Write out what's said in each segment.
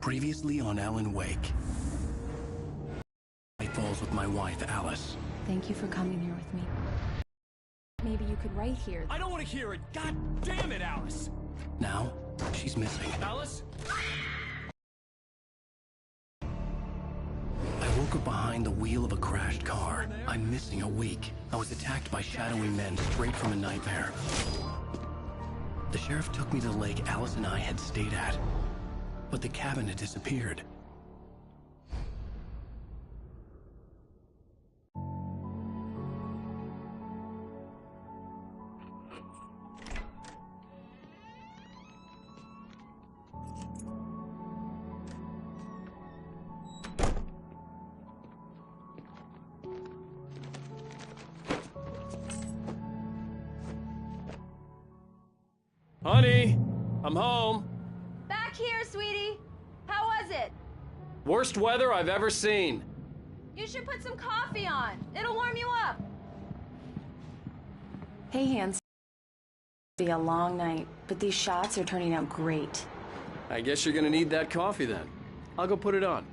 Previously on AlanWake. I falls with my wife, Alice. Thank you for coming here with me. Maybe you could write here. I don't want to hear it! God damn it, Alice! Now, she's missing. Alice? I woke up behind the wheel of a crashed car. I'm missing a week. I was attacked by shadowy men straight from a nightmare. The sheriff took me to the lake Alice and I had stayed at. But the cabin had disappeared. Honey, I'm home. Back here, sweetie. How was it? Worst weather I've ever seen. You should put some coffee on. It'll warm you up. Hey, Hans. It'll be a long night, but these shots are turning out great. I guess you're gonna need that coffee then. I'll go put it on.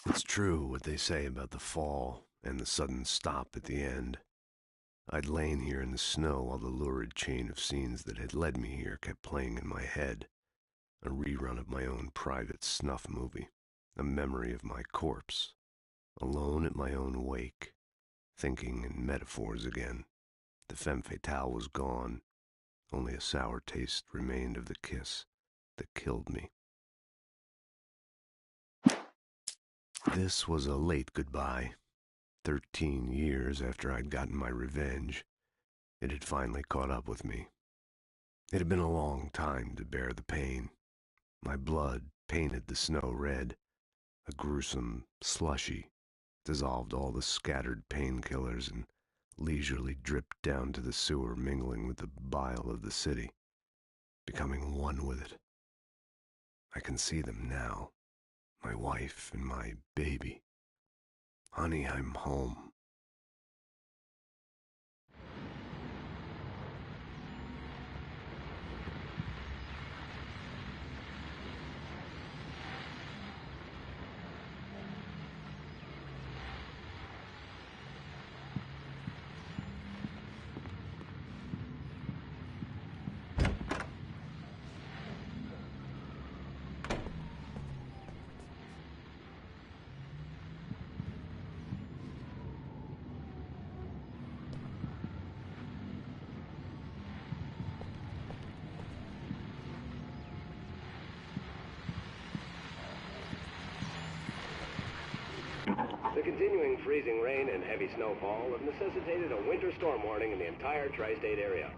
It's true what they say about the fall and the sudden stop at the end. I'd lain here in the snow while the lurid chain of scenes that had led me here kept playing in my head. A rerun of my own private snuff movie. A memory of my corpse. Alone at my own wake. Thinking in metaphors again. The femme fatale was gone. Only a sour taste remained of the kiss that killed me. This was a late goodbye. 13 years after I'd gotten my revenge, it had finally caught up with me. It had been a long time to bear the pain. My blood painted the snow red. A gruesome slushy dissolved all the scattered painkillers and leisurely dripped down to the sewer, mingling with the bile of the city, becoming one with it. I can see them now. My wife and my baby. Honey, I'm home. The continuing freezing rain and heavy snowfall have necessitated a winter storm warning in the entire tri-state area.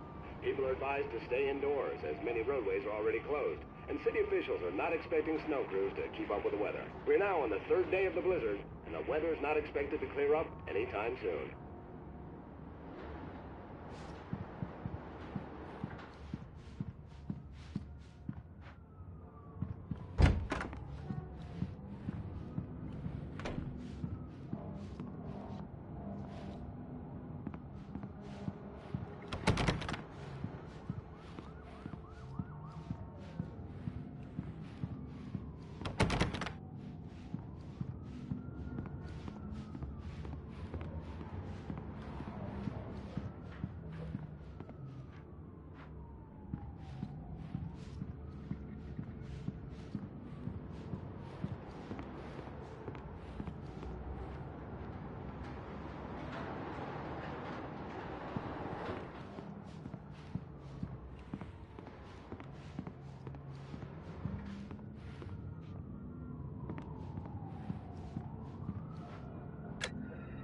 People are advised to stay indoors as many roadways are already closed, and city officials are not expecting snow crews to keep up with the weather. We're now on the third day of the blizzard, and the weather is not expected to clear up anytime soon.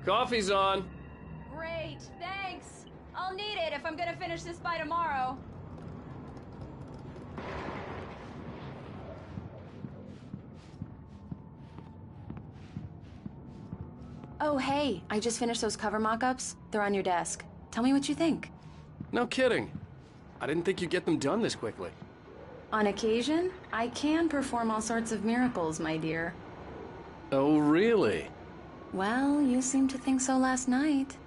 Coffee's on. Great, thanks. I'll need it if I'm gonna finish this by tomorrow. Oh, hey, I just finished those cover mock-ups. They're on your desk. Tell me what you think. No kidding. I didn't think you'd get them done this quickly. On occasion, I can perform all sorts of miracles, my dear. Oh, really? Well, you seemed to think so last night.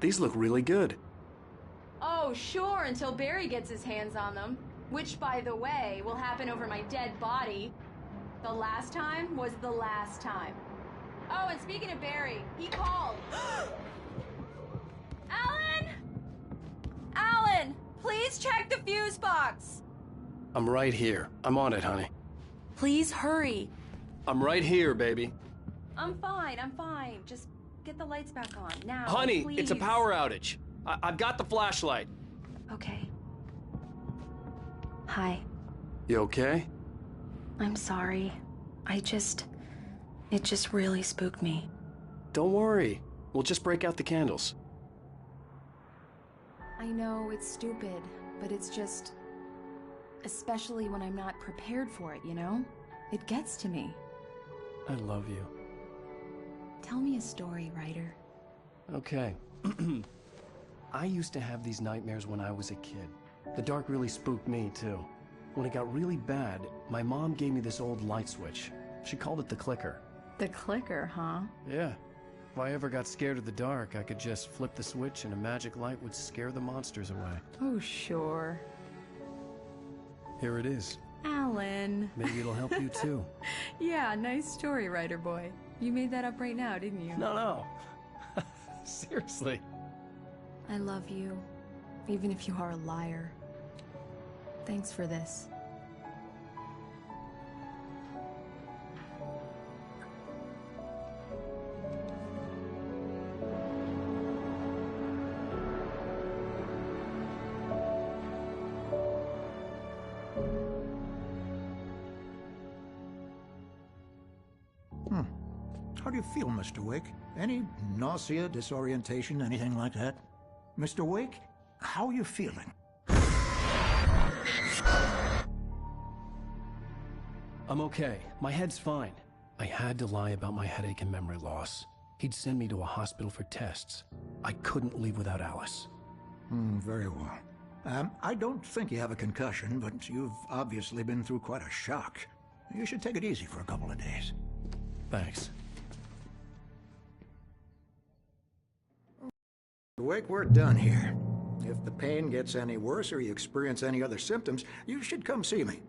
These look really good. Oh, sure, until Barry gets his hands on them. Which, by the way, will happen over my dead body. The last time was the last time. Oh, and speaking of Barry, he called. Alan! Alan! Please check the fuse box! I'm right here. I'm on it, honey. Please hurry. I'm right here, baby. I'm fine. Just get the lights back on, now, Honey, please. it's a power outage. I've got the flashlight. Okay. Hi. You okay? I'm sorry. It just really spooked me. Don't worry. We'll just break out the candles. I know it's stupid, but it's just... Especially when I'm not prepared for it, you know? It gets to me. I love you. Tell me a story, writer. Okay. I used to have these nightmares when I was a kid. The dark really spooked me, too. When it got really bad, my mom gave me this old light switch. She called it the clicker. The clicker, huh? Yeah. If I ever got scared of the dark, I could just flip the switch and a magic light would scare the monsters away. Oh, sure. Here it is. Alan. Maybe it'll help you, too. Yeah, nice story, writer boy. You made that up right now, didn't you? No. Seriously. I love you, even if you are a liar. Thanks for this. How do you feel, Mr. Wake? Any nausea, disorientation, anything like that? Mr. Wake, how are you feeling? I'm okay. My head's fine. I had to lie about my headache and memory loss. He'd send me to a hospital for tests. I couldn't leave without Alice. Very well. I don't think you have a concussion, but you've obviously been through quite a shock. You should take it easy for a couple of days. Thanks. Wake, we're done here. If the pain gets any worse or you experience any other symptoms, you should come see me.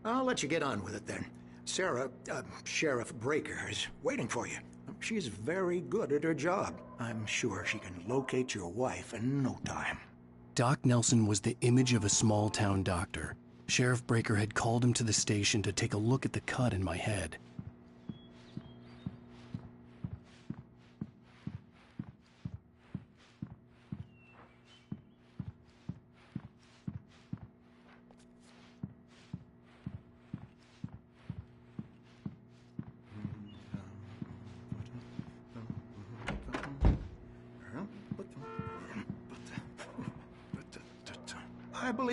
I'll let you get on with it then. Sarah, Sheriff Breaker, is waiting for you. She's very good at her job. I'm sure she can locate your wife in no time. Doc Nelson was the image of a small-town doctor. Sheriff Breaker had called him to the station to take a look at the cut in my head.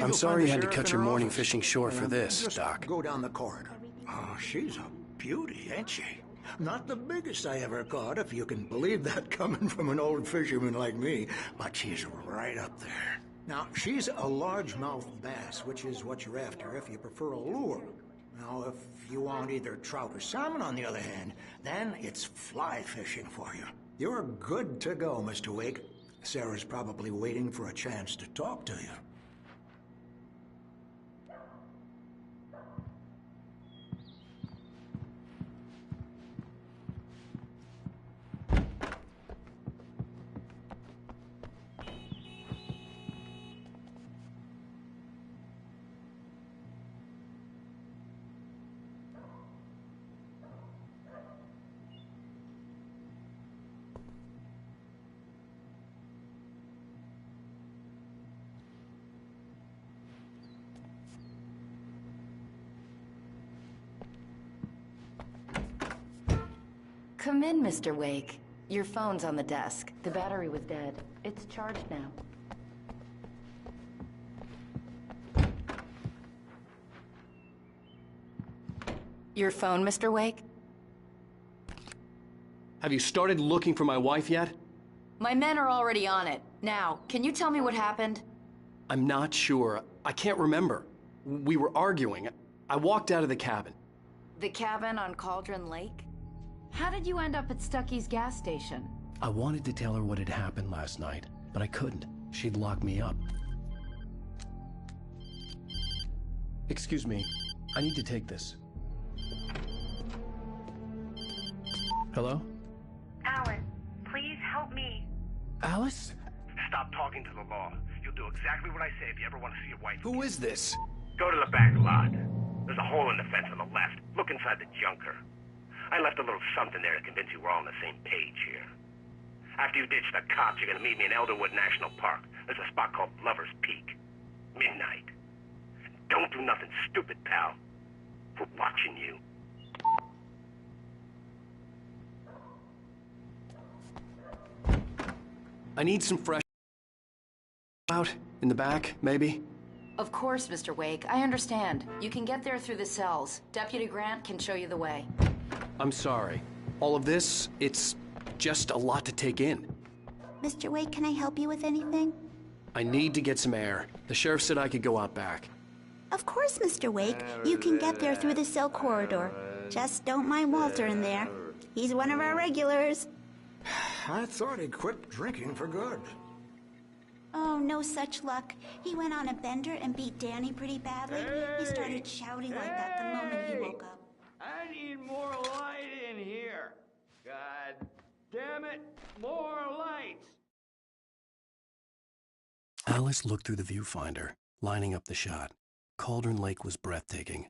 I'm sorry you had to cut your morning fishing short for this, just Doc. Go down the corridor. Oh, she's a beauty, ain't she? Not the biggest I ever caught, if you can believe that coming from an old fisherman like me, but she's right up there. Now, she's a largemouth bass, which is what you're after if you prefer a lure. Now, if you want either trout or salmon, on the other hand, then it's fly fishing for you. You're good to go, Mr. Wake. Sarah's probably waiting for a chance to talk to you. Come in, Mr. Wake. Your phone's on the desk. The battery was dead. It's charged now. Your phone, Mr. Wake? Have you started looking for my wife yet? My men are already on it. Now, can you tell me what happened? I'm not sure. I can't remember. We were arguing. I walked out of the cabin. The cabin on Cauldron Lake? How did you end up at Stucky's gas station? I wanted to tell her what had happened last night, but I couldn't. She'd lock me up. Excuse me. I need to take this. Hello? Alan, please help me. Alice? Stop talking to the law. You'll do exactly what I say if you ever want to see your wife. Who is this? Go to the back lot. There's a hole in the fence on the left. Look inside the junker. I left a little something there to convince you we're all on the same page here. After you ditch the cops, you're gonna meet me in Elderwood National Park. There's a spot called Lover's Peak. Midnight. Don't do nothing stupid, pal. We're watching you. I need some fresh out in the back, maybe? Of course, Mr. Wake. I understand. You can get there through the cells. Deputy Grant can show you the way. I'm sorry. All of this, it's just a lot to take in. Mr. Wake, can I help you with anything? I need to get some air. The sheriff said I could go out back. Of course, Mr. Wake. You can get there through the cell corridor. Just don't mind Walter in there. He's one of our regulars. I thought he'd quit drinking for good. Oh, no such luck. He went on a bender and beat Danny pretty badly. He started shouting like that the moment he woke up. I need more light in here. God damn it, more lights. Alice looked through the viewfinder, lining up the shot. Cauldron Lake was breathtaking.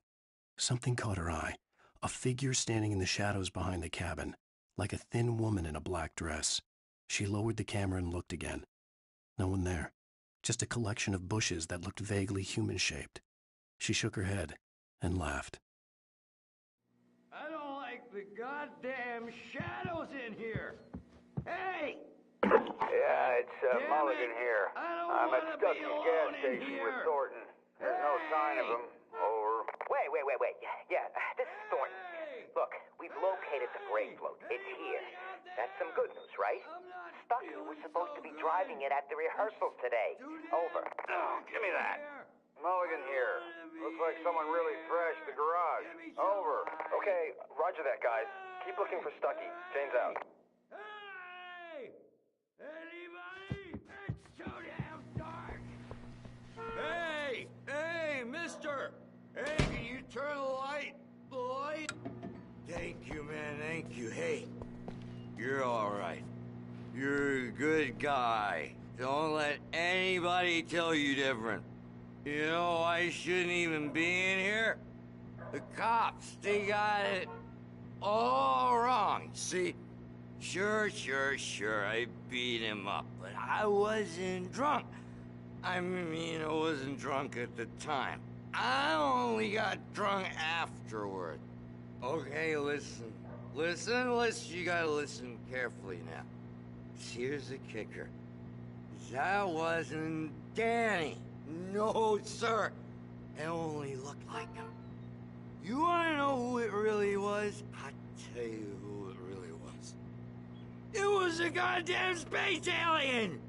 Something caught her eye. A figure standing in the shadows behind the cabin, like a thin woman in a black dress. She lowered the camera and looked again. No one there. Just a collection of bushes that looked vaguely human-shaped. She shook her head and laughed. I don't like the goddamn shadows in here. Hey! Yeah, it's Mulligan here. I'm at Stucky's gas station here. with Thornton. There's no sign of him. Over. Wait. Yeah, this is Thornton. Look, we've located the gray float. It's here. That's some good news, right? Stucky was supposed to be driving it at the rehearsal today. Over. Oh, give me that. Mulligan here. Looks like someone really thrashed the garage. Over. Okay, roger that, guys. Keep looking for Stucky. Chains out. Hey! Anybody? It's so damn dark. Hey, mister! Hey, can you turn the light? The light? Thank you, man, thank you. Hey, you're all right. You're a good guy. Don't let anybody tell you different. You know, I shouldn't even be in here. The cops, they got it all wrong. See, sure, I beat him up, but I wasn't drunk. I mean, I wasn't drunk at the time. I only got drunk afterward. Okay, listen, you gotta listen carefully now. Here's the kicker. That wasn't Danny. No, sir. It only looked like him. You wanna know who it really was? I'll tell you who it really was. It was a goddamn space alien!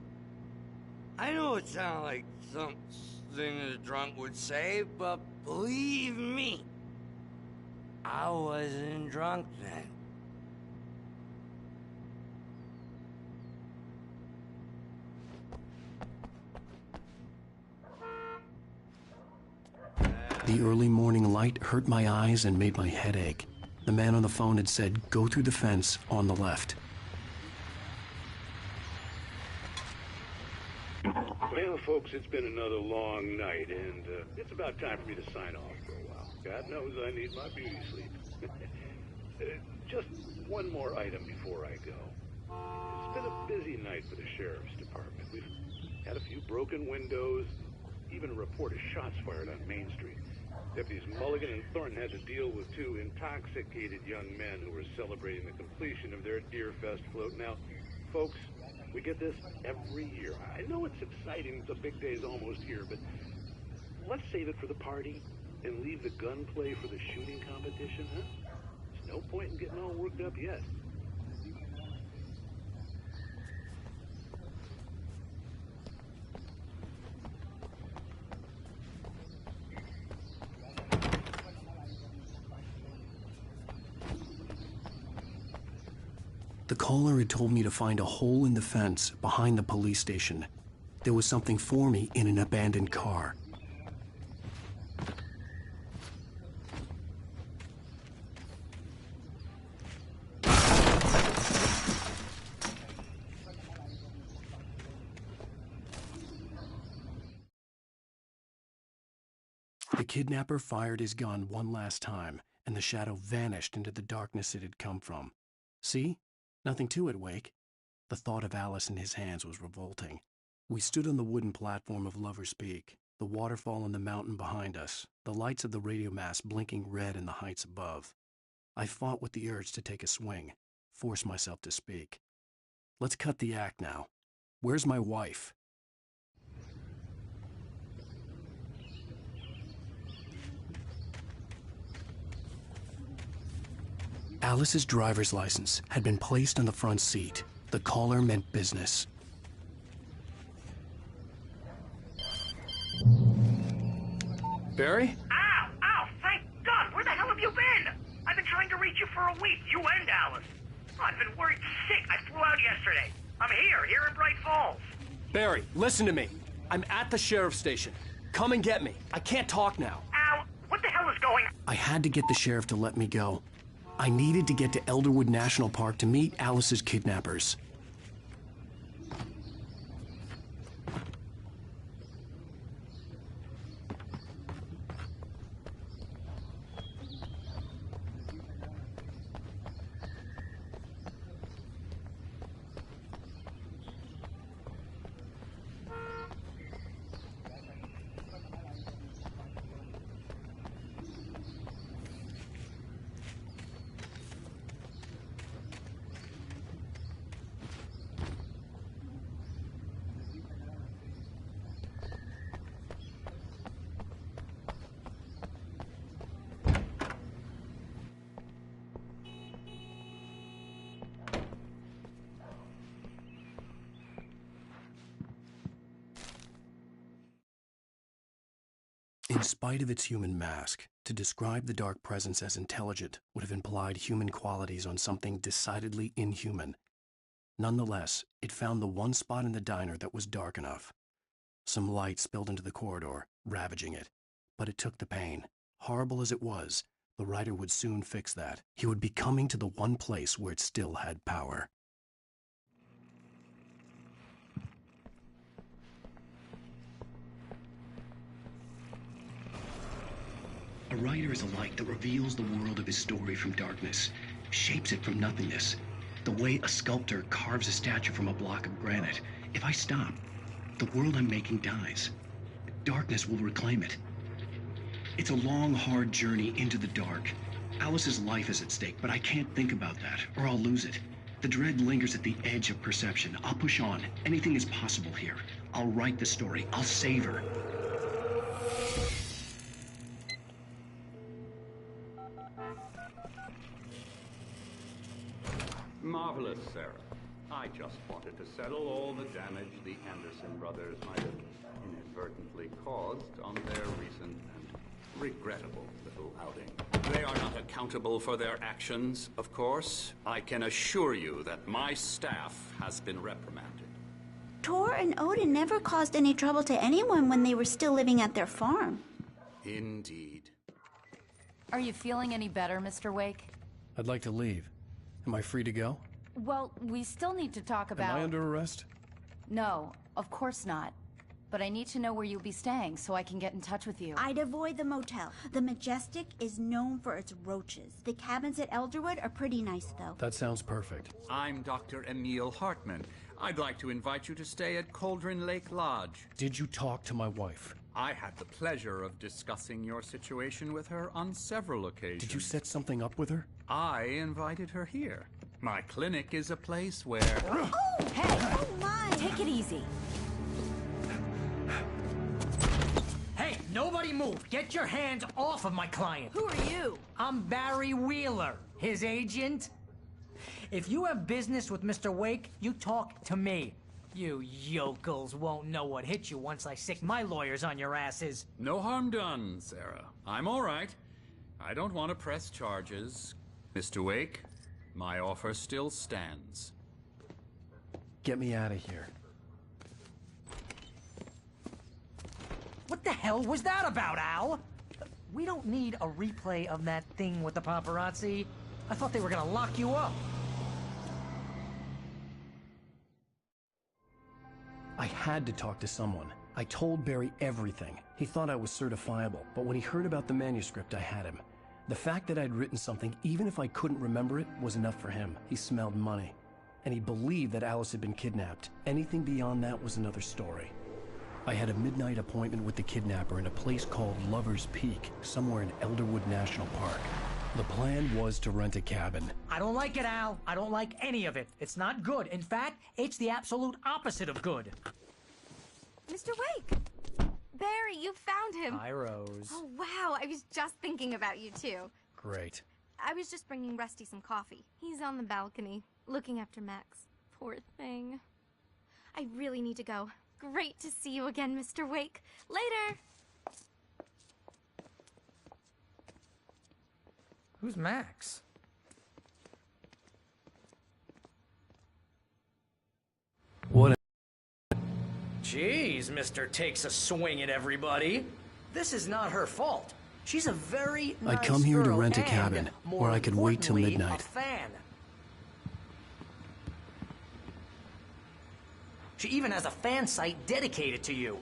I know it sounds like something a drunk would say, but believe me, I wasn't drunk then. The early morning light hurt my eyes and made my head ache. The man on the phone had said, go through the fence on the left. Well, folks, it's been another long night, and it's about time for me to sign off for a while. God knows I need my beauty sleep. Just one more item before I go. It's been a busy night for the Sheriff's Department. We've had a few broken windows, even a report of shots fired on Main Street. Deputies Mulligan and Thornton had to deal with two intoxicated young men who were celebrating the completion of their Deer Fest float. Now, folks, we get this every year. I know it's exciting, the big day's almost here, but let's save it for the party. and leave the gunplay for the shooting competition, huh? There's no point in getting all worked up yet. The caller had told me to find a hole in the fence behind the police station. There was something for me in an abandoned car. The kidnapper fired his gun one last time, and the shadow vanished into the darkness it had come from. See? Nothing to it, Wake. The thought of Alice in his hands was revolting. We stood on the wooden platform of Lover's Peak, the waterfall on the mountain behind us, the lights of the radio mast blinking red in the heights above. I fought with the urge to take a swing, force myself to speak. Let's cut the act now. Where's my wife? Alice's driver's license had been placed on the front seat. The caller meant business. Barry? Ow! Ow! Thank God! Where the hell have you been? I've been trying to reach you for a week, you and Alice. Oh, I've been worried sick. I flew out yesterday. I'm here in Bright Falls. Barry, listen to me. I'm at the sheriff's station. Come and get me. I can't talk now. Al, what the hell is going on? I had to get the sheriff to let me go. I needed to get to Elderwood National Park to meet Alice's kidnappers. In spite of its human mask, to describe the dark presence as intelligent would have implied human qualities on something decidedly inhuman. Nonetheless, it found the one spot in the diner that was dark enough. Some light spilled into the corridor, ravaging it. But it took the pain. Horrible as it was, the writer would soon fix that. He would be coming to the one place where it still had power. A writer is a light that reveals the world of his story from darkness, shapes it from nothingness. The way a sculptor carves a statue from a block of granite. If I stop, the world I'm making dies. Darkness will reclaim it. It's a long, hard journey into the dark. Alice's life is at stake, but I can't think about that, or I'll lose it. The dread lingers at the edge of perception. I'll push on. Anything is possible here. I'll write the story. I'll save her. Marvelous, Sarah. I just wanted to settle all the damage the Anderson brothers might have inadvertently caused on their recent and regrettable little outing. They are not accountable for their actions, of course. I can assure you that my staff has been reprimanded. Tor and Odin never caused any trouble to anyone when they were still living at their farm. Indeed. Are you feeling any better, Mr. Wake? I'd like to leave. Am I free to go? Well, we still need to talk about... Am I under arrest? No, of course not. But I need to know where you'll be staying so I can get in touch with you. I'd avoid the motel. The Majestic is known for its roaches. The cabins at Elderwood are pretty nice, though. That sounds perfect. I'm Dr. Emil Hartman. I'd like to invite you to stay at Cauldron Lake Lodge. Did you talk to my wife? I had the pleasure of discussing your situation with her on several occasions. Did you set something up with her? I invited her here. My clinic is a place where... Oh, hey! Oh, my! Take it easy. Hey, nobody Barry, move! Get your hands off of my client! Who are you? I'm Barry Wheeler, his agent. If you have business with Mr. Wake, you talk to me. You yokels won't know what hit you once I sick my lawyers on your asses. No harm done, Sarah. I'm all right. I don't want to press charges. Mr. Wake, my offer still stands. Get me out of here. What the hell was that about, Al? We don't need a replay of that thing with the paparazzi. I thought they were gonna lock you up. I had to talk to someone. I told Barry everything. He thought I was certifiable, but when he heard about the manuscript, I had him. The fact that I'd written something, even if I couldn't remember it, was enough for him. He smelled money. And he believed that Alice had been kidnapped. Anything beyond that was another story. I had a midnight appointment with the kidnapper in a place called Lover's Peak, somewhere in Elderwood National Park. The plan was to rent a cabin. I don't like it, Al. I don't like any of it. It's not good. In fact, it's the absolute opposite of good. Mr. Wake! Barry, you found him. Hi, Rose. Oh, wow. I was just thinking about you, too. Great. I was just bringing Rusty some coffee. He's on the balcony, looking after Max. Poor thing. I really need to go. Great to see you again, Mr. Wake. Later! Who's Max? What Jeez, Mr. Takes a swing at everybody. This is not her fault. She's a very nice I'd come here to girl rent a and, cabin more where I could wait till importantly, midnight. A fan. She even has a fan site dedicated to you.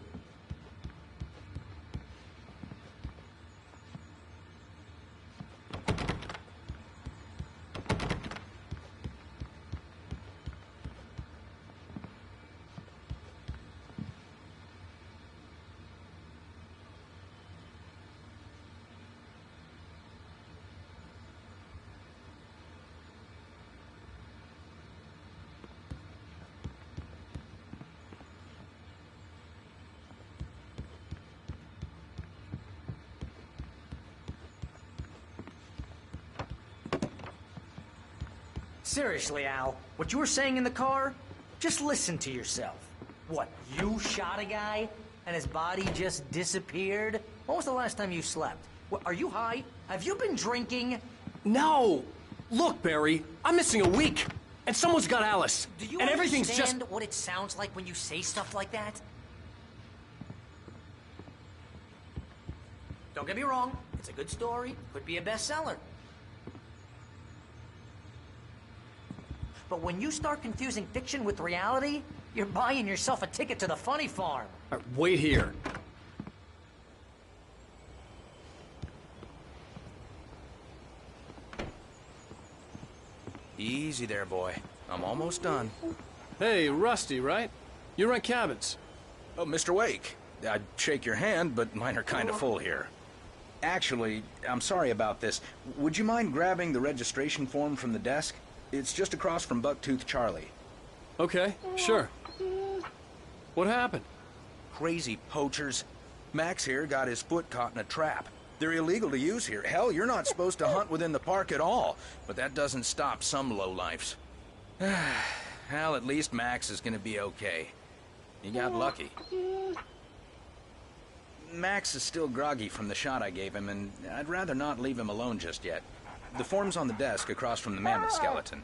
Seriously, Al, what you were saying in the car? Just listen to yourself. What, you shot a guy and his body just disappeared? When was the last time you slept? What, are you high? Have you been drinking? No! Look, Barry, I'm missing a week, and someone's got Alice. Do you and everything's understand just what it sounds like when you say stuff like that? Don't get me wrong, it's a good story, could be a bestseller. But when you start confusing fiction with reality, you're buying yourself a ticket to the funny farm. Wait here. Easy there, boy. I'm almost done. Hey, Rusty, right? You rent cabins. Oh, Mr. Wake. I'd shake your hand, but mine are kind of full here. Actually, I'm sorry about this. Would you mind grabbing the registration form from the desk? It's just across from Bucktooth Charlie. Okay, sure. What happened? Crazy poachers. Max here got his foot caught in a trap. They're illegal to use here. Hell, you're not supposed to hunt within the park at all. But that doesn't stop some lowlifes. Well, at least Max is gonna be okay. He got lucky. Max is still groggy from the shot I gave him, and I'd rather not leave him alone just yet. The form's on the desk across from the mammoth skeleton.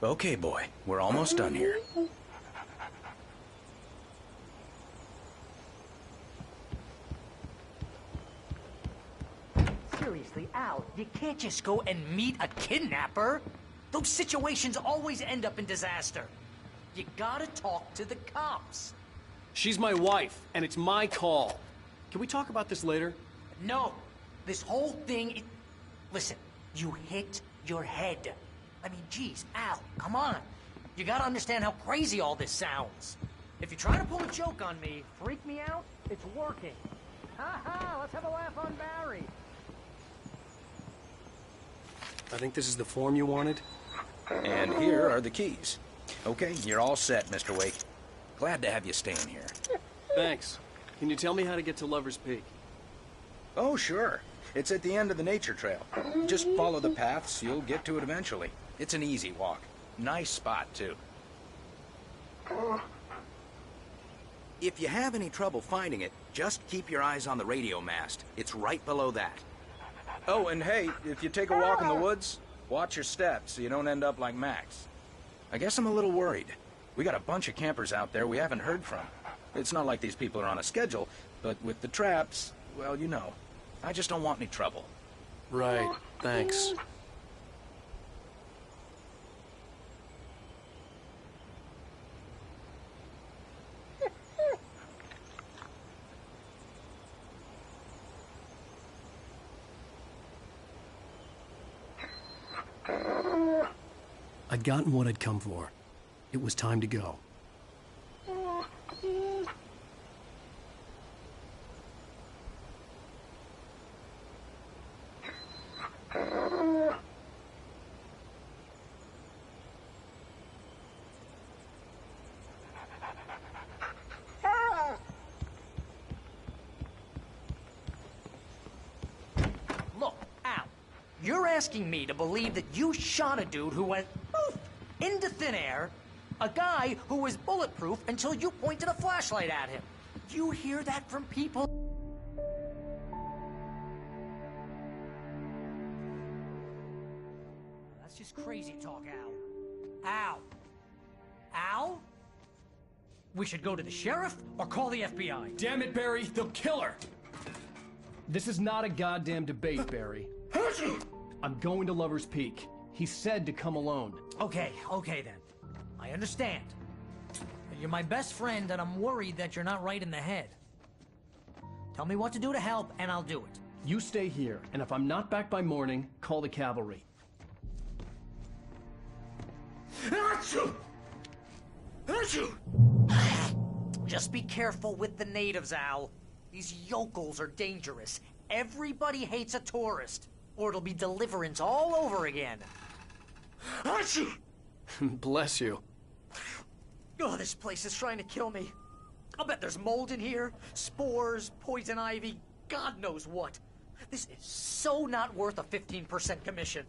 Okay, boy. We're almost done here. Seriously, Al, you can't just go and meet a kidnapper. Those situations always end up in disaster. You gotta talk to the cops. She's my wife, and it's my call. Can we talk about this later? No. This whole thing... Listen, you hit your head. I mean, geez, Al, come on. You gotta understand how crazy all this sounds. If you're trying to pull a joke on me, freak me out, it's working. Ha-ha, let's have a laugh on Barry. I think this is the form you wanted. And here are the keys. Okay, you're all set, Mr. Wake. Glad to have you staying here. Thanks. Can you tell me how to get to Lover's Peak? Oh, sure. It's at the end of the nature trail. Just follow the paths, you'll get to it eventually. It's an easy walk. Nice spot, too. If you have any trouble finding it, just keep your eyes on the radio mast. It's right below that. Oh, and hey, if you take a walk in the woods, watch your steps so you don't end up like Max. I guess I'm a little worried. We got a bunch of campers out there we haven't heard from. It's not like these people are on a schedule, but with the traps, well, you know. I just don't want any trouble. Right, thanks. I'd gotten what I'd come for. It was time to go. Look, Al, you're asking me to believe that you shot a dude who went poof into thin air, a guy who was bulletproof until you pointed a flashlight at him. You hear that from people? That's just crazy talk, Al. Al? Al? We should go to the sheriff or call the FBI. Damn it, Barry, they'll kill her! This is not a goddamn debate, Barry. I'm going to Lover's Peak. He said to come alone. Okay then. I understand. But you're my best friend, and I'm worried that you're not right in the head. Tell me what to do to help, and I'll do it. You stay here, and if I'm not back by morning, call the cavalry. Just be careful with the natives, Al. These yokels are dangerous. Everybody hates a tourist, or it'll be Deliverance all over again. Bless you. Oh, this place is trying to kill me. I'll bet there's mold in here, spores, poison ivy, God knows what. This is so not worth a 15% commission.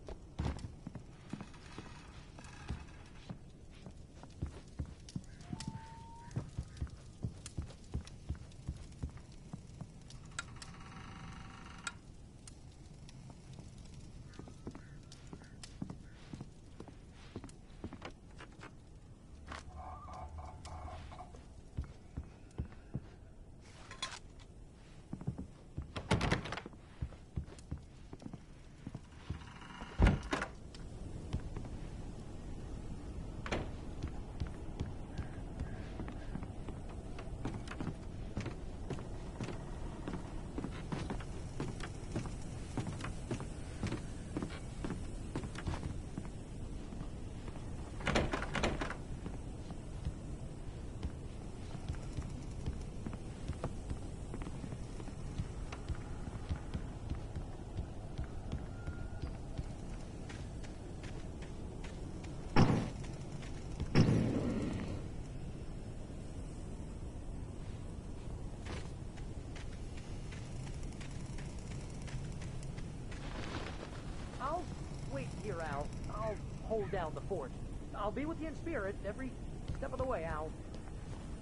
Here, Al. I'll hold down the fort. I'll be with you in spirit every step of the way, Al.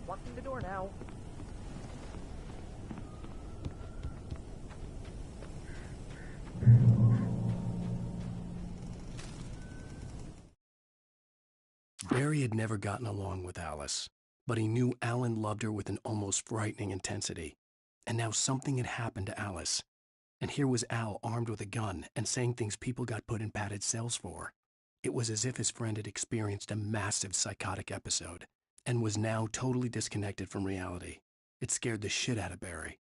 Locking the door now. Barry had never gotten along with Alice, but he knew Alan loved her with an almost frightening intensity. And now something had happened to Alice. And here was Al armed with a gun and saying things people got put in padded cells for. It was as if his friend had experienced a massive psychotic episode and was now totally disconnected from reality. It scared the shit out of Barry.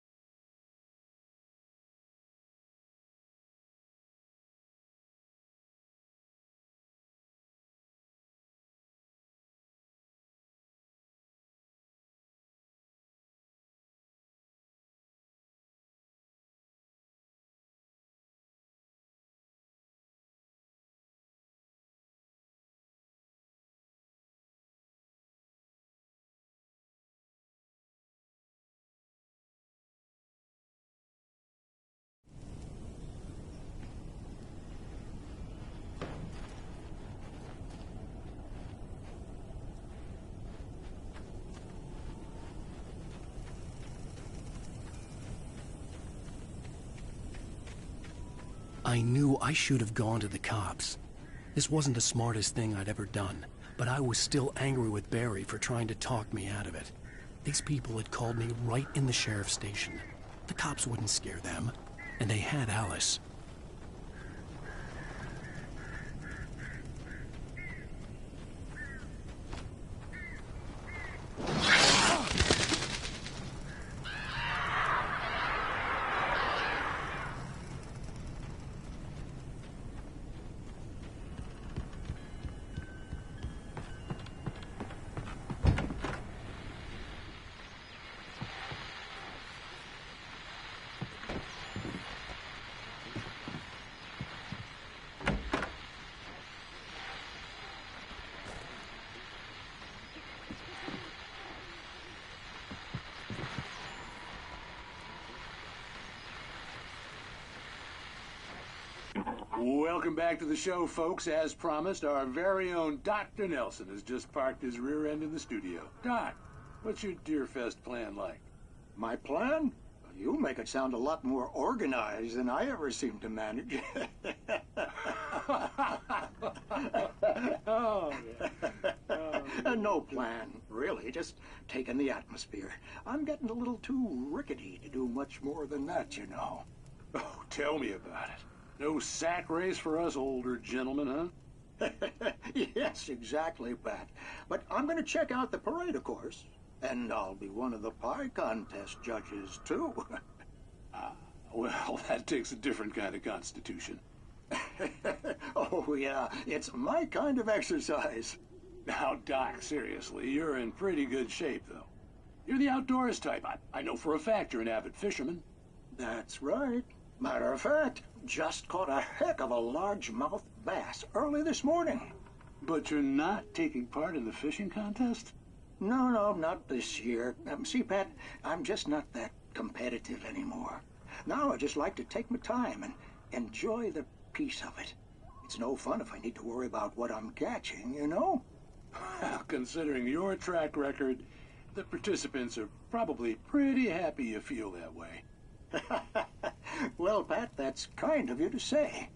I knew I should have gone to the cops. This wasn't the smartest thing I'd ever done, but I was still angry with Barry for trying to talk me out of it. These people had called me right in the sheriff's station. The cops wouldn't scare them, and they had Alice. Welcome back to the show, folks. As promised, our very own Dr. Nelson has just parked his rear end in the studio. Doc, what's your Deerfest plan like? My plan? You make it sound a lot more organized than I ever seem to manage. Oh, yeah. No plan, really. Just taking the atmosphere. I'm getting a little too rickety to do much more than that, you know. Oh, tell me about it. No sack race for us older gentlemen, huh? Yes, exactly, Pat. But I'm going to check out the parade, of course. And I'll be one of the pie contest judges, too. Well, that takes a different kind of constitution. Oh, yeah. It's my kind of exercise. Now, Doc, seriously, you're in pretty good shape, though. You're the outdoors type. I know for a fact you're an avid fisherman. That's right. Matter of fact, just caught a heck of a largemouth bass early this morning. But you're not taking part in the fishing contest? No, not this year. See, Pat, I'm just not that competitive anymore. Now I just like to take my time and enjoy the peace of it. It's no fun if I need to worry about what I'm catching, you know? Well, considering your track record, the participants are probably pretty happy you feel that way. Well, Pat, that's kind of you to say.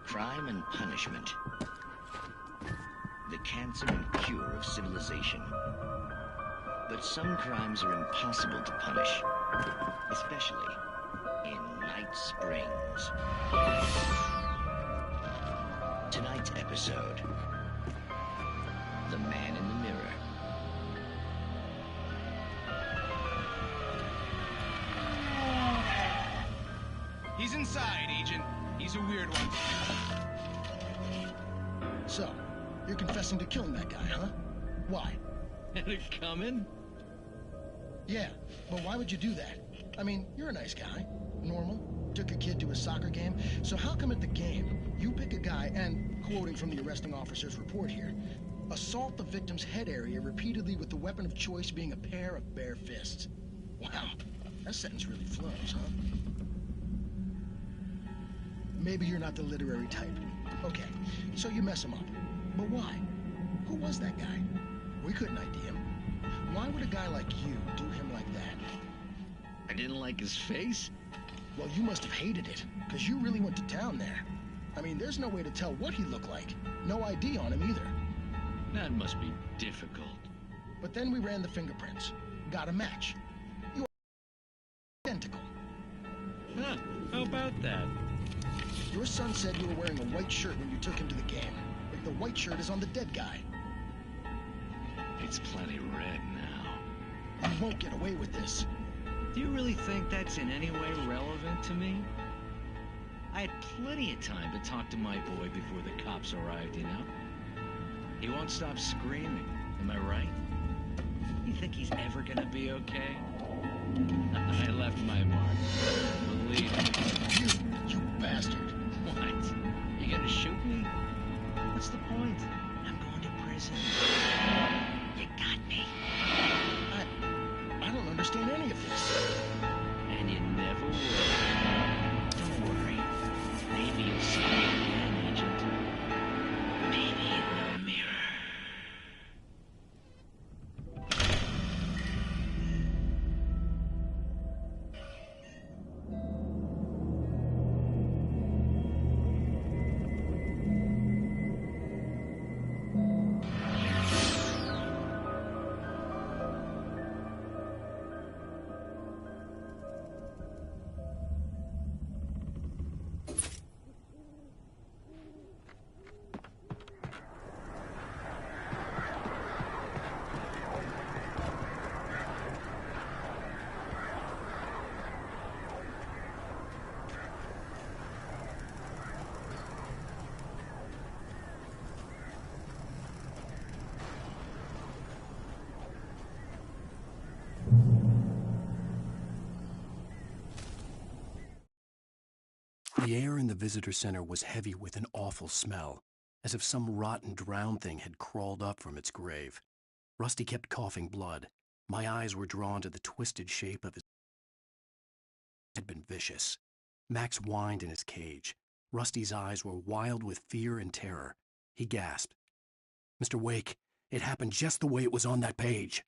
Crime and punishment. The cancer and cure of civilization. But some crimes are impossible to punish, especially in Night Springs. Tonight's episode, The Man in the Mirror. inside, Agent. He's a weird one. So, you're confessing to killing that guy, huh? Why? Had it coming? Yeah, but why would you do that? I mean, you're a nice guy. Normal. Took your kid to a soccer game. So how come at the game, you pick a guy and, quoting from the arresting officer's report here, assault the victim's head area repeatedly with the weapon of choice being a pair of bare fists? Wow, that sentence really flows, huh? Maybe you're not the literary type. Okay, so you mess him up. But why? Who was that guy? We couldn't ID him. Why would a guy like you do him like that? I didn't like his face? Well, you must have hated it, because you really went to town there. I mean, there's no way to tell what he looked like. No ID on him either. That must be difficult. But then we ran the fingerprints. Got a match. You are identical. Huh, how about that? Your son said you were wearing a white shirt when you took him to the game. But the white shirt is on the dead guy. It's plenty red now. You won't get away with this. Do you really think that's in any way relevant to me? I had plenty of time to talk to my boy before the cops arrived, you know? He won't stop screaming, am I right? You think he's ever gonna be okay? I left my mark. Believe me. You bastard. What? You gonna shoot me? What's the point? I'm going to prison. You got me. I don't understand any of this. And you never will. Don't worry. Maybe you'll see me again, Agent. Maybe in the mirror. The air in the visitor center was heavy with an awful smell, as if some rotten drowned thing had crawled up from its grave. Rusty kept coughing blood. My eyes were drawn to the twisted shape of his head. It had been vicious. Max whined in his cage. Rusty's eyes were wild with fear and terror. He gasped. "Mr. Wake, it happened just the way it was on that page."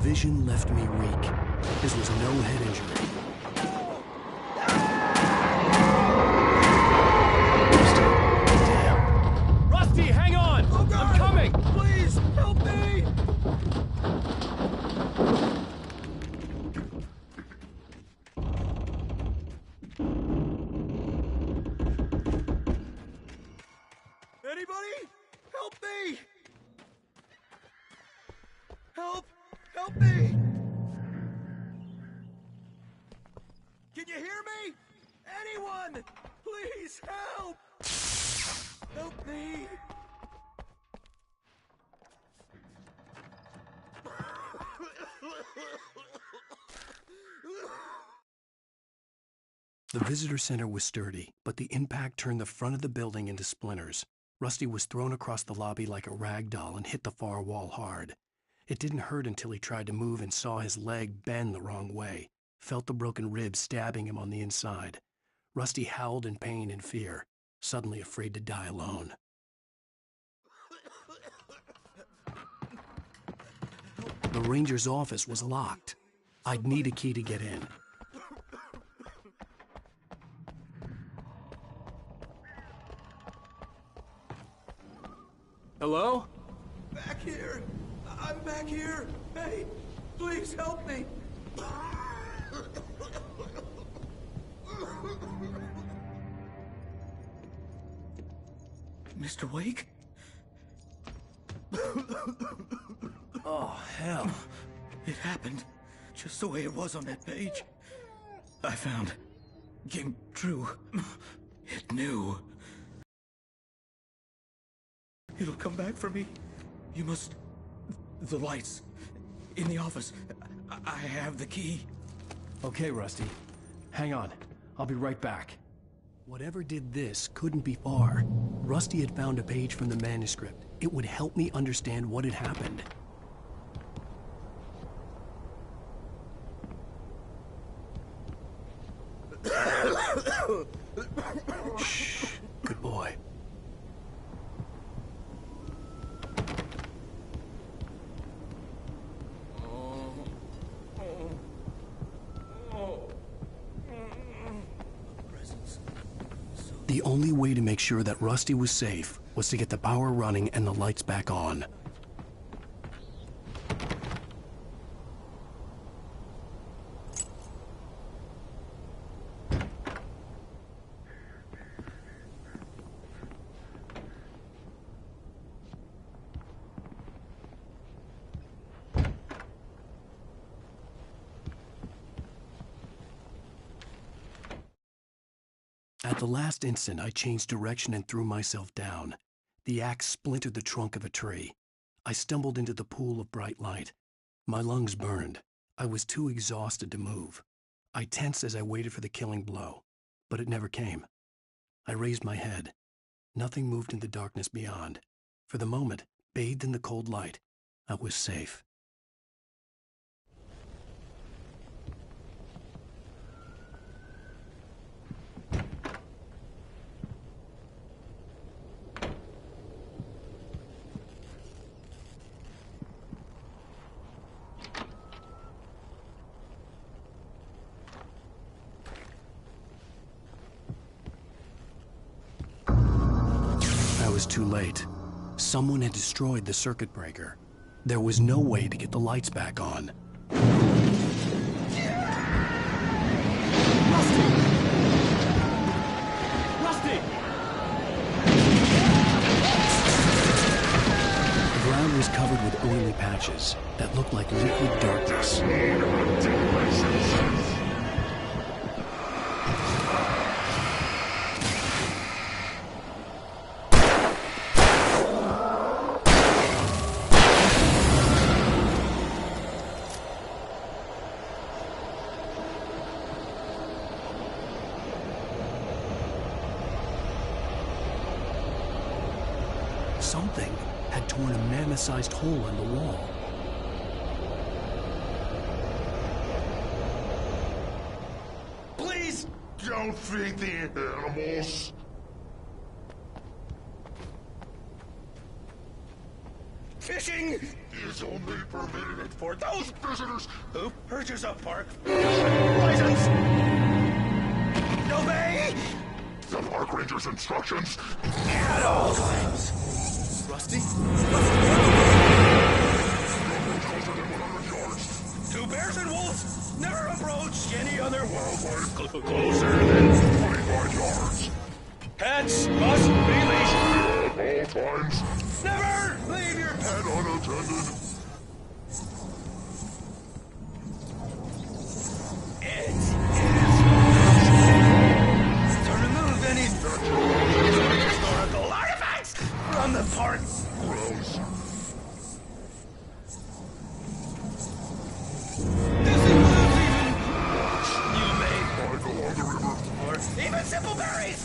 Vision left me weak. This was no head injury. Damn. Rusty, hang on! Oh God! I'm coming! Please, help me! Anybody? Help me! Help! Help me! Can you hear me? Anyone! Please help! Help me! The visitor center was sturdy, but the impact turned the front of the building into splinters. Rusty was thrown across the lobby like a rag doll and hit the far wall hard. It didn't hurt until he tried to move and saw his leg bend the wrong way, felt the broken rib stabbing him on the inside. Rusty howled in pain and fear, suddenly afraid to die alone. The ranger's office was locked. I'd need a key to get in. Hello? Back here! I'm back here! Hey, please help me! Mr. Wake? Oh, hell. It happened just the way it was on that page. I found. Came true. It knew. It'll come back for me. You must... The lights. In the office. I have the key. Okay, Rusty. Hang on. I'll be right back. Whatever did this couldn't be far. Rusty had found a page from the manuscript. It would help me understand what had happened. Shh. Good boy. The only way to make sure that Rusty was safe was to get the power running and the lights back on. At the last instant, I changed direction and threw myself down. The axe splintered the trunk of a tree. I stumbled into the pool of bright light. My lungs burned. I was too exhausted to move. I tensed as I waited for the killing blow, but it never came. I raised my head. Nothing moved in the darkness beyond. For the moment, bathed in the cold light, I was safe. I was too late. Someone had destroyed the circuit breaker. There was no way to get the lights back on. Rusty! The ground was covered with oily patches that looked like liquid darkness. Something had torn a mammoth-sized hole in the wall. Please don't feed the animals. Fishing is only permitted for those visitors who purchase a park license. Obey the park ranger's instructions at all times. Rusty? Two bears and wolves never approach any other wildlife closer than 25 yards. Pets must be leashed at all times. Never leave your pet unattended. It is to remove any historical artifacts from the park. Gross. This includes even you-made along the river, or even simple berries.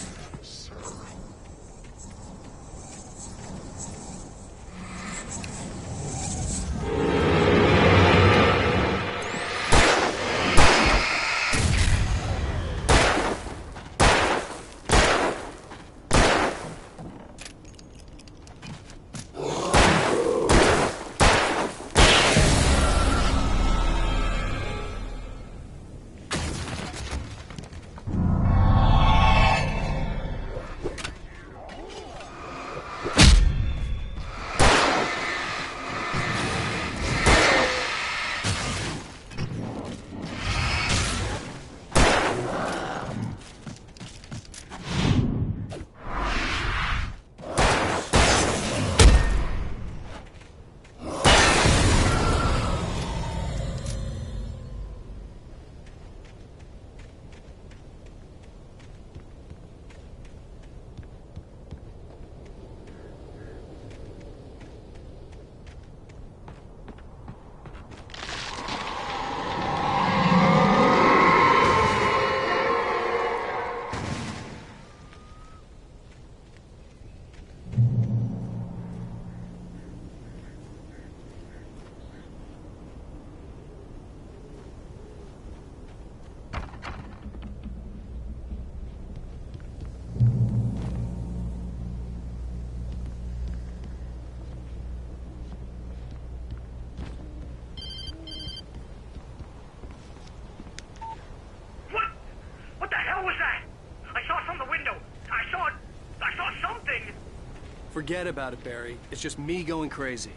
Forget about it, Barry. It's just me going crazy.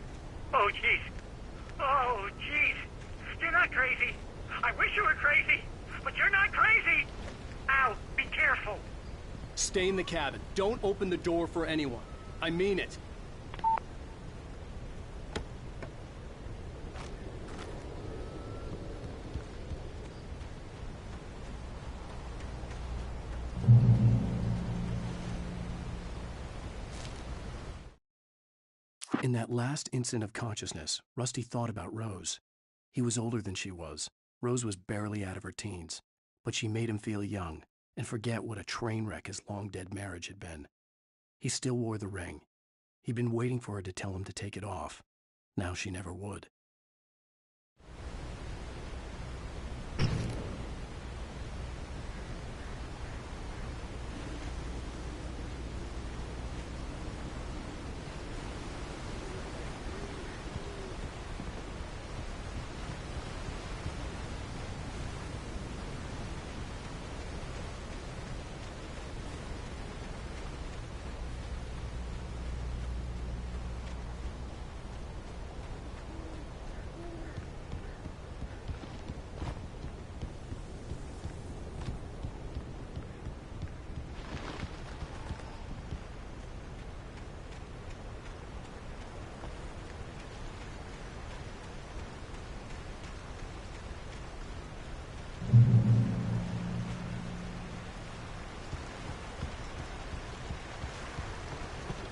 Oh, jeez. Oh, jeez. You're not crazy. I wish you were crazy, but you're not crazy. Ow, be careful. Stay in the cabin. Don't open the door for anyone. I mean it. In that last instant of consciousness, Rusty thought about Rose. He was older than she was. Rose was barely out of her teens, but she made him feel young and forget what a train wreck his long-dead marriage had been. He still wore the ring. He'd been waiting for her to tell him to take it off. Now she never would.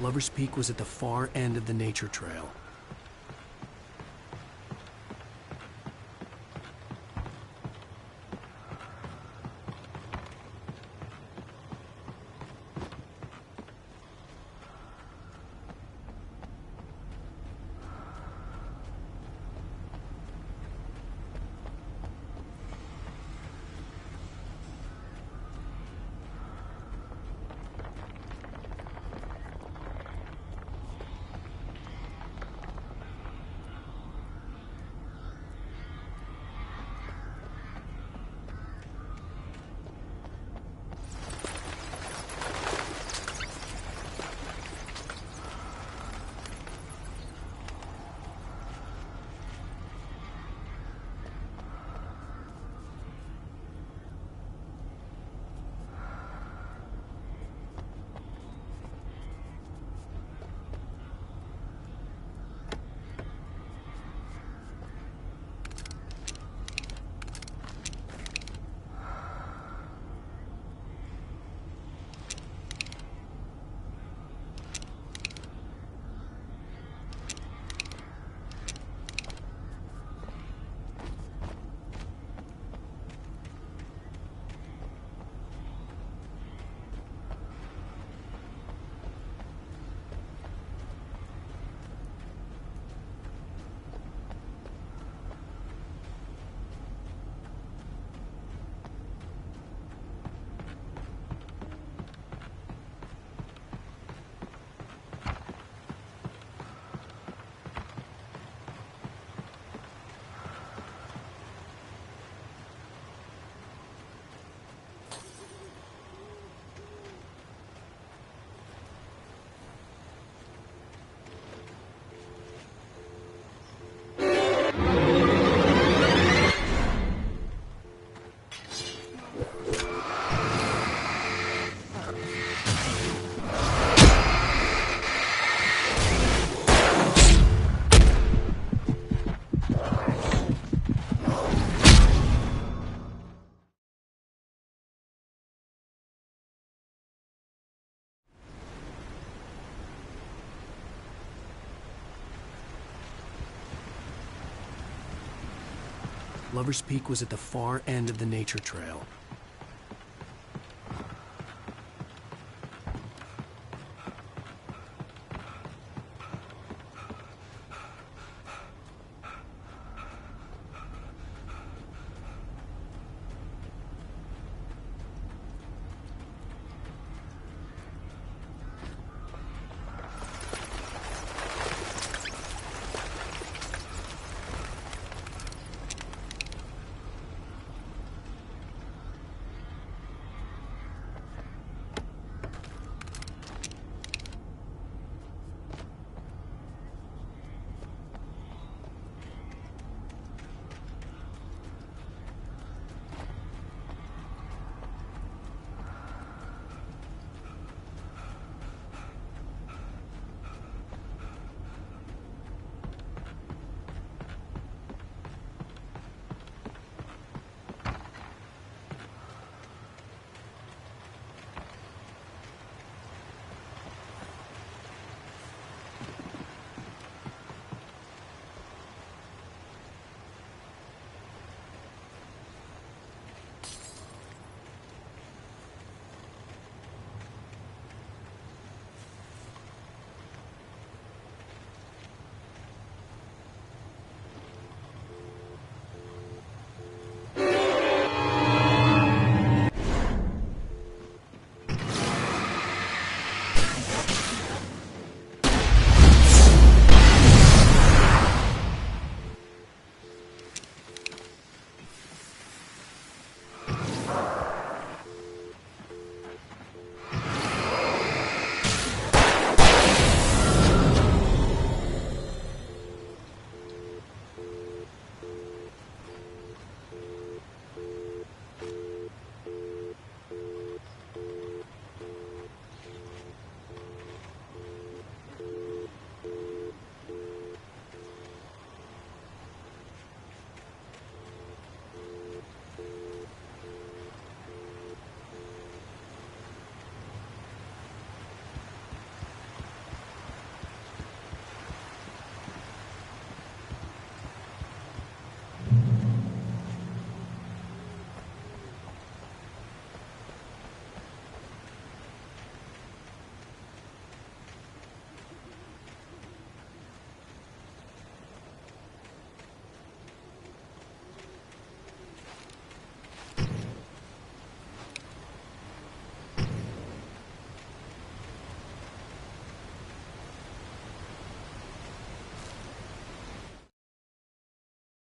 Lover's Peak was at the far end of the nature trail. Lover's Peak was at the far end of the nature trail.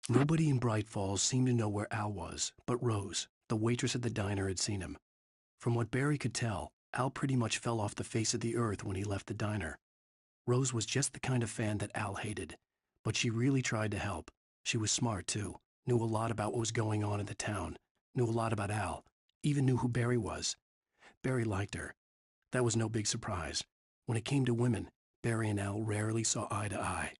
Nobody in Bright Falls seemed to know where Al was, but Rose, the waitress at the diner, had seen him. From what Barry could tell, Al pretty much fell off the face of the earth when he left the diner. Rose was just the kind of fan that Al hated, but she really tried to help. She was smart, too, knew a lot about what was going on in the town, knew a lot about Al, even knew who Barry was. Barry liked her. That was no big surprise. When it came to women, Barry and Al rarely saw eye to eye.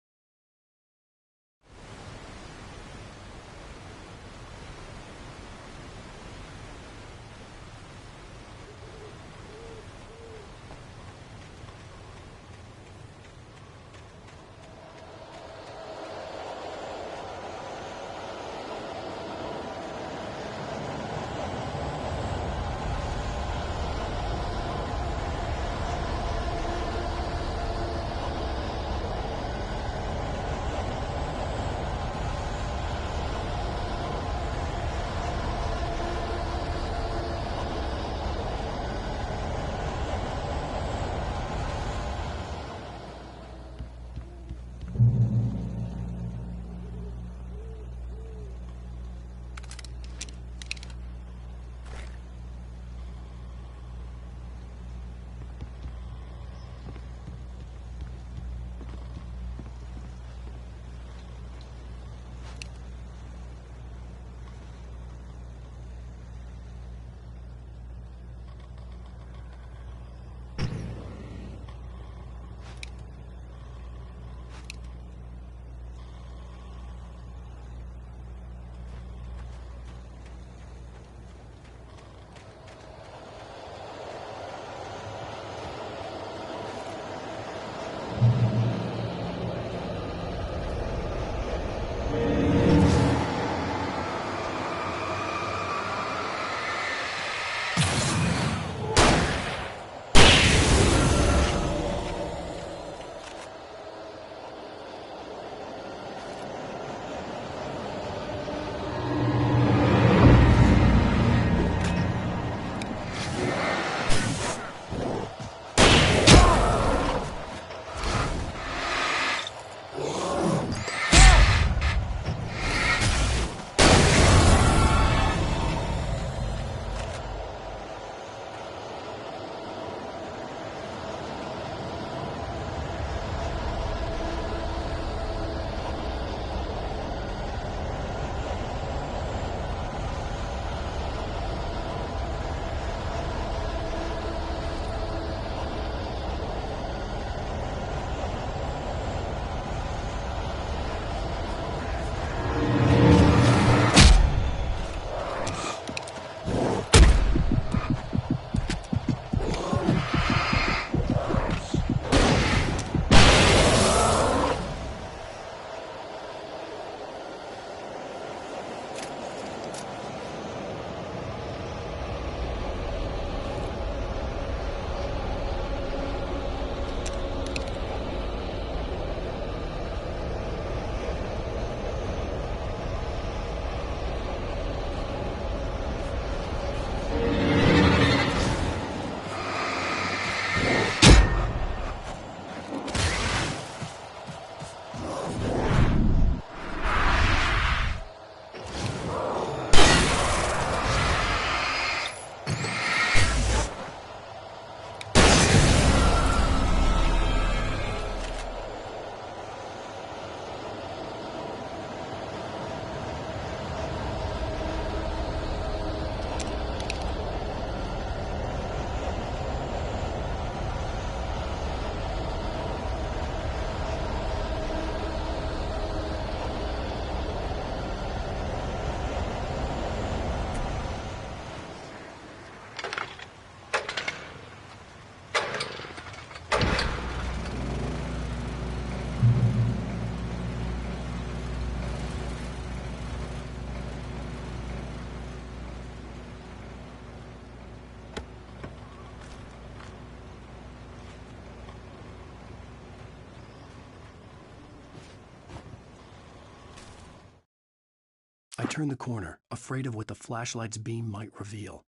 I turned the corner, afraid of what the flashlight's beam might reveal.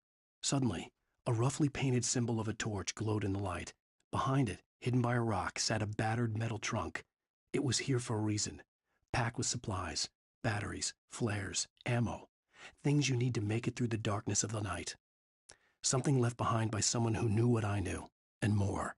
Suddenly, a roughly painted symbol of a torch glowed in the light. Behind it, hidden by a rock, sat a battered metal trunk. It was here for a reason, packed with supplies. batteries, flares, ammo. Things you need to make it through the darkness of the night. Something left behind by someone who knew what I knew, and more.